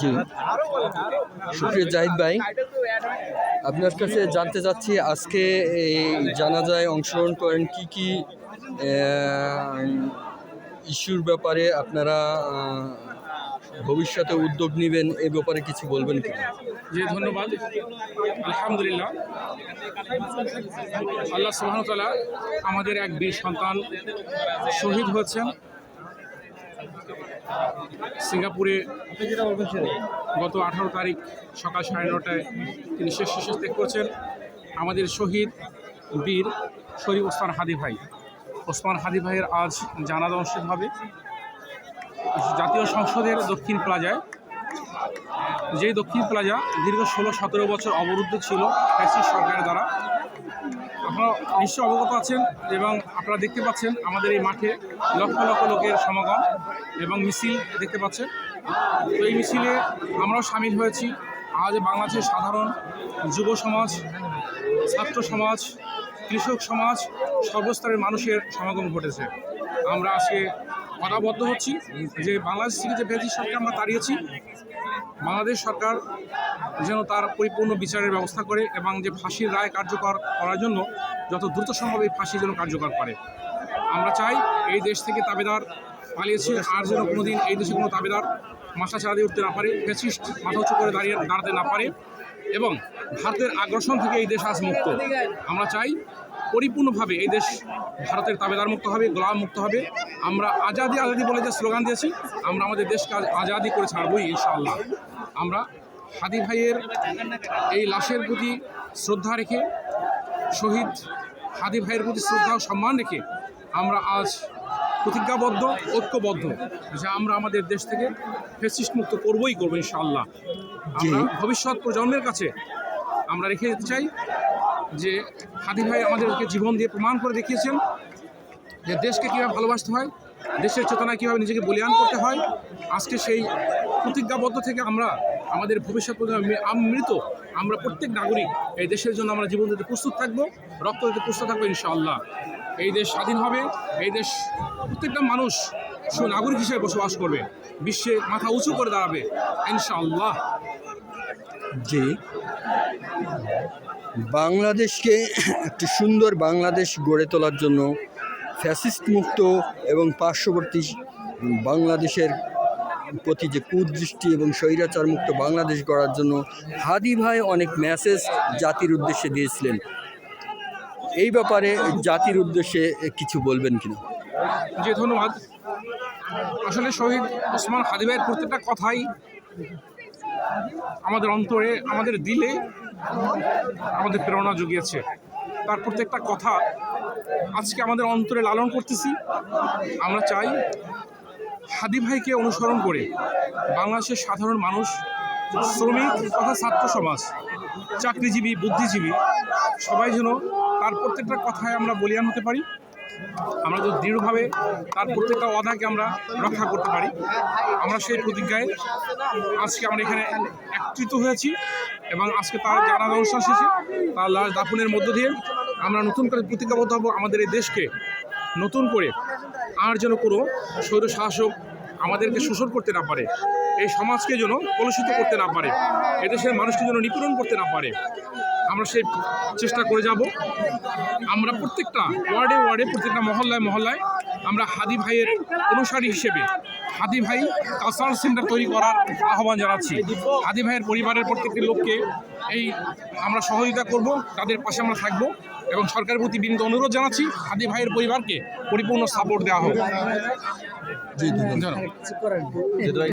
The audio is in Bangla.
জি, সুপ্রিয় জাহিদ ভাই, আপনার কাছে জানতে চাচ্ছি আজকে এই জানাজায় অংশগ্রহণ করেন কি কি ইস্যুর ব্যাপারে আপনারা ভবিষ্যতে উদ্যোগ নেবেন এ ব্যাপারে কিছু বলবেন কি? জি, ধন্যবাদ। আলহামদুলিল্লাহ, আল্লাহ সুবহানাহু ওয়া তাআলা আমাদের এক বীর সন্তান শহীদ হয়েছেন সিঙ্গাপুরে গত 18 তারিখ সকাল 9:30টায় তিনি শেষ ত্যাগ করেছেন। আমাদের শহীদ বীর শরীফ ওসমান হাদি ভাই, ওসমান হাদি ভাইয়ের আজ জানাজা অনুষ্ঠিত হবে জাতীয় সংসদের দক্ষিণ প্লাজায়। যেই দক্ষিণ প্লাজা দীর্ঘ 16-17 বছর অবরুদ্ধ ছিল ফ্যাসিস্ট সরকারের দ্বারা। আপনারা নিশ্চয় অবগত আছেন এবং আপনারা দেখতে পাচ্ছেন আমাদের এই মাঠে লক্ষ লক্ষ লোকের সমাগম এবং মিছিল দেখতে পাচ্ছেন। তো এই মিছিলে আমরাও সামিল হয়েছি। আজ বাংলাদেশের সাধারণ যুব সমাজ, ছাত্র সমাজ, কৃষক সমাজ, সর্বস্তরের মানুষের সমাগম ঘটেছে। আমরা আজকে কথাবদ্ধ হচ্ছি যে বাংলাদেশ থেকে যে ফ্যাসিস্ট সরকার আমরা তাড়িয়েছি, বাংলাদেশ সরকার যেন তার পরিপূর্ণ বিচারের ব্যবস্থা করে এবং যে ফাঁসির রায় কার্যকর করার জন্য যত দ্রুত সম্ভব এই ফাঁসি যেন কার্যকর করে। আমরা চাই এই দেশ থেকে তাবেদার পালিয়েছে, আর যেন কোনোদিন এই দেশে কোনো তাবেদার মাথা ছাড়া দিয়ে উঠতে না পারে, ফ্যাসিস্ট মাথা উঁচু করে দাঁড়াতে না পারে এবং ভারতের আগ্রাসন থেকে এই দেশ আজ মুক্ত। আমরা চাই পরিপূর্ণভাবে এই দেশ ভারতের তাবেদার মুক্ত হবে, গোলাম মুক্ত হবে। আমরা আজাদি আজাদি বলে যে স্লোগান দিয়েছি, আমরা আমাদের দেশকে আজাদি করে ছাড়বই ইনশাআল্লাহ। আমরা হাদি ভাইয়ের এই লাশের প্রতি শ্রদ্ধা রেখে, শহীদ হাদি ভাইয়ের প্রতি শ্রদ্ধা ও সম্মান রেখে আমরা আজ প্রতিজ্ঞাবদ্ধ, ঐক্যবদ্ধ যে আমরা আমাদের দেশ থেকে ফ্যাসিস্ট মুক্ত করবই করবো ইনশাআল্লাহ। আমরা ভবিষ্যৎ প্রজন্মের কাছে আমরা রেখে যেতে চাই যে হাদি ভাই আমাদেরকে জীবন দিয়ে প্রমাণ করে দেখিয়েছেন যে দেশকে কীভাবে ভালোবাসতে হয়, দেশের চেতনায় কীভাবে নিজেকে বলিয়ান করতে হয়। আজকে সেই প্রতিজ্ঞাবদ্ধ থেকে আমরা আমাদের ভবিষ্যৎ প্রজন্মে মৃত আমরা প্রত্যেক নাগরিক এই দেশের জন্য আমরা জীবন দিতে প্রস্তুত থাকবো, রক্ত দিতে প্রস্তুত থাকবো ইনশাআল্লাহ। এই দেশ স্বাধীন হবে, এই দেশ প্রত্যেকটা মানুষ সুনাগরিক হিসেবে বসবাস করবে, বিশ্বে মাথা উঁচু করে দাঁড়াবে ইনশাআল্লাহ। জি, বাংলাদেশকে একটি সুন্দর বাংলাদেশ গড়ে তোলার জন্য, ফ্যাসিস্ট মুক্ত এবং পার্শ্ববর্তী বাংলাদেশের প্রতি যে কুদৃষ্টি এবং স্বৈরাচার মুক্ত বাংলাদেশ গড়ার জন্য হাদি ভাই অনেক মেসেজ জাতির উদ্দেশ্যে দিয়েছিলেন। এই ব্যাপারে জাতির উদ্দেশ্যে কিছু বলবেন কিনা? জি, ধন্যবাদ। আসলে শহীদ ওসমান হাদি ভাইয়ের প্রত্যেকটা কথাই আমাদের অন্তরে, আমাদের দিলে আমাদের প্রেরণা জুগিয়েছে। তার প্রত্যেকটা কথা আজকে আমাদের অন্তরে লালন করতেছি। আমরা চাই হাদি ভাইকে অনুসরণ করে বাংলাদেশের সাধারণ মানুষ, শ্রমিক তথা ছাত্র সমাজ, চাকরিজীবী, বুদ্ধিজীবী সবাই যেন তার প্রত্যেকটা কথায় আমরা বলিয়ান হতে পারি। আমরা যদি দৃঢ়ভাবে তার প্রত্যেকটা ওয়াদাকে আমরা রক্ষা করতে পারি, আমরা সেই প্রতিজ্ঞায় আজকে আমরা এখানে একত্রিত হয়েছি এবং আজকে তার জানাজা অনুষ্ঠান শেষে তার লাশ দাফনের মধ্য দিয়ে আমরা নতুন করে প্রতিজ্ঞাবদ্ধ হব আমাদের এই দেশকে নতুন করে আর যেন কোনো স্বৈর শাসক আমাদেরকে শোষণ করতে না পারে, এই সমাজকে যেন কলুষিত করতে না পারে, এদেশের মানুষকে যেন নিপীড়ন করতে না পারে। আমরা সেই চেষ্টা করে যাব। আমরা প্রত্যেকটা ওয়ার্ডে ওয়ার্ডে, প্রত্যেকটা মহল্লায় মহল্লায় আমরা হাদি ভাইয়ের অনুসারী হিসেবে হাদি ভাই কালচারাল সেন্টার তৈরি করার আহ্বান জানাচ্ছি। হাদি ভাইয়ের পরিবারের প্রত্যেকটি লোককে এই আমরা সহযোগিতা করব, তাদের পাশে আমরা থাকব এবং সরকারের প্রতি বিনীত অনুরোধ জানাচ্ছি হাদি ভাইয়ের পরিবারকে পরিপূর্ণ সাপোর্ট দেওয়া হোক।